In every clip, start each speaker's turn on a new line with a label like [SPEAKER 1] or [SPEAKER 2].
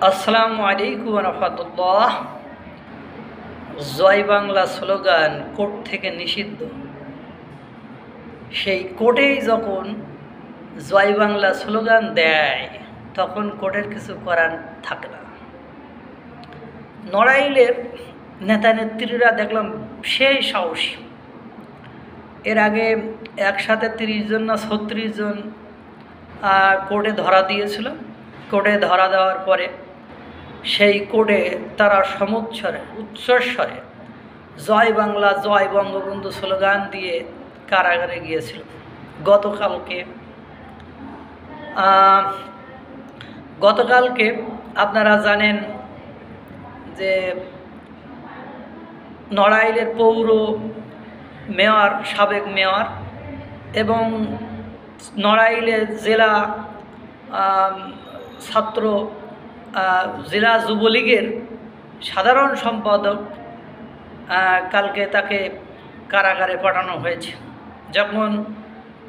[SPEAKER 1] আসসালামু আলাইকুম রহমতুল্লাহ। জয় Bangla slogan court থেকে নিষিদ্ধ। সেই কোর্টেই যখন জয় বাংলা স্লোগান দেয় তখন কোর্টের কিছু করার থাকে না। নড়াইলের নেতা নেত্রীরা দেখলাম সেই সাহসী। এর আগে একসাথে 30 জন না 36 জন কোর্টে ধরা দিয়েছিল। কোর্টে ধরা দেওয়ার পরে সেই কোর্টে তারা উচ্চস্বরে জয় বাংলা জয় বঙ্গবন্ধু স্লোগান দিয়ে কারাগারে গিয়েছিল। গতকালকে আপনারা জানেন যে নড়াইলের পৌর মেয়র, সাবেক মেয়র এবং নড়াইলের জেলা জেলা যুবলীগের সাধারণ সম্পাদক কালকে তাকে কারাগারে পাঠানো হয়েছে। যখন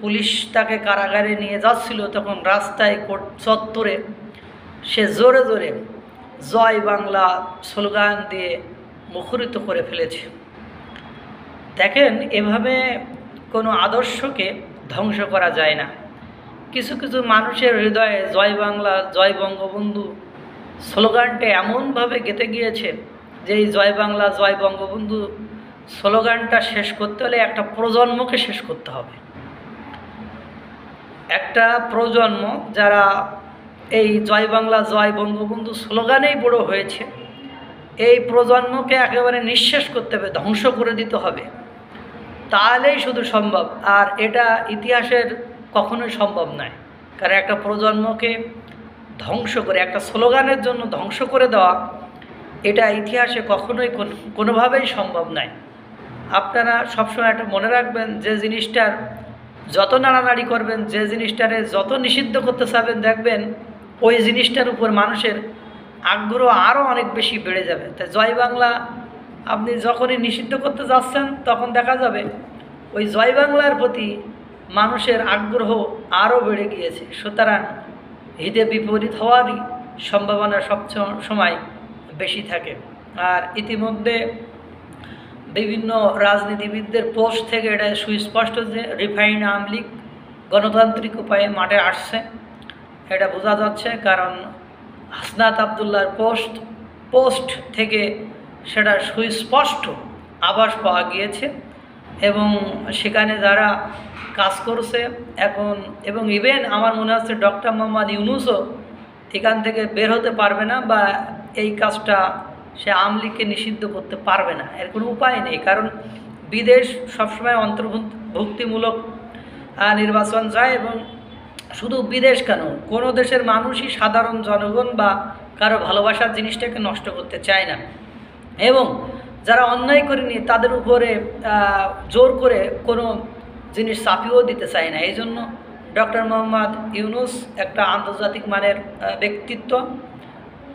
[SPEAKER 1] পুলিশ তাকে কারাগারে নিয়ে যাচ্ছিল তখন রাস্তায় কোর্ট চত্বরে সে জোরে জোরে জয় বাংলা স্লোগান দিয়ে মুখরিত করে ফেলেছে। দেখেন, এভাবে কোনো আদর্শকে ধ্বংস করা যায় না। কিছু কিছু মানুষের হৃদয়ে জয় বাংলা জয় বঙ্গবন্ধু স্লোগানটা এমনভাবে গেঁথে গিয়েছে যে এই জয় বাংলা জয় বঙ্গবন্ধু স্লোগানটা শেষ করতে হলে একটা প্রজন্মকে শেষ করতে হবে। একটা প্রজন্ম যারা এই জয় বাংলা জয় বঙ্গবন্ধু স্লোগানেই বড় হয়েছে, এই প্রজন্মকে একেবারে নিঃশেষ করতে হবে, ধ্বংস করে দিতে হবে। তাহলেই শুধু সম্ভব। আর এটা ইতিহাসের কখনোই সম্ভব নয়। কারণ একটা প্রজন্মকে ধ্বংস করে, একটা স্লোগানের জন্য ধ্বংস করে দেওয়া, এটা ইতিহাসে কখনোই কোনোভাবেই সম্ভব নয়। আপনারা সবসময় একটা মনে রাখবেন, যে জিনিসটার যত নাড়ানাড়ি করবেন, যে জিনিসটারে যত নিষিদ্ধ করতে চাবেন, দেখবেন ওই জিনিসটার উপর মানুষের আগ্রহ আরও অনেক বেশি বেড়ে যাবে। তাই জয় বাংলা আপনি যখনই নিষিদ্ধ করতে যাচ্ছেন তখন দেখা যাবে ওই জয় বাংলার প্রতি মানুষের আগ্রহ আরও বেড়ে গিয়েছে। সুতরাং হিতে বিপরীত হওয়ারই সম্ভাবনা সময় বেশি থাকে। আর ইতিমধ্যে বিভিন্ন রাজনীতিবিদদের পোস্ট থেকে এটা সুস্পষ্ট যে রিফাইন্ড আওয়ামী লীগ গণতান্ত্রিক উপায়ে মাঠে আসছে, এটা বোঝা যাচ্ছে। কারণ হাসনাত আবদুল্লাহর পোস্ট থেকে সেটা সুস্পষ্ট আভাস পাওয়া গিয়েছে এবং সেখানে যারা কাজ করছে এখন, এবং ইভেন আমার মনে হচ্ছে ডক্টর মোহাম্মদ ইউনূসও এখান থেকে বের হতে পারবে না, বা এই কাজটা সে আওয়ামী লীগকে নিষিদ্ধ করতে পারবে না। এর কোনো উপায় নেই। কারণ বিদেশ সবসময় অন্তর্ভুক্তিমূলক নির্বাচন যায়, এবং শুধু বিদেশ কেন, কোনো দেশের মানুষই সাধারণ জনগণ বা কারো ভালোবাসার জিনিসটাকে নষ্ট করতে চায় না, এবং যারা অন্যায় করেনি তাদের উপরে জোর করে কোনো জিনিস চাপিয়েও দিতে চায় না। এই জন্য ডক্টর মোহাম্মদ ইউনূস একটা আন্তর্জাতিক মানের ব্যক্তিত্ব।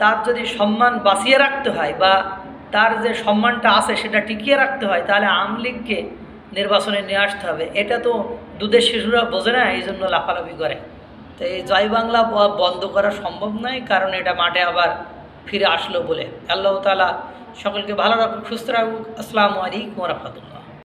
[SPEAKER 1] তার যদি সম্মান বাঁচিয়ে রাখতে হয় বা তার যে সম্মানটা আছে সেটা টিকিয়ে রাখতে হয়, তাহলে আওয়ামী লীগকে নির্বাচনে নিয়ে আসতে হবে। এটা তো দুধের শিশুরা বোঝে না, এই জন্য লাফালাফি করে। তো এই জয় বাংলা বন্ধ করা সম্ভব নয়, কারণ এটা মাঠে আবার ফিরে আসলো বলে। আল্লাহ তাআলা সকলকে ভালো রাখুক, সুস্থ রাখুক। আসসালামু আলাইকুম ওয়া রাহমাতুল্লাহ।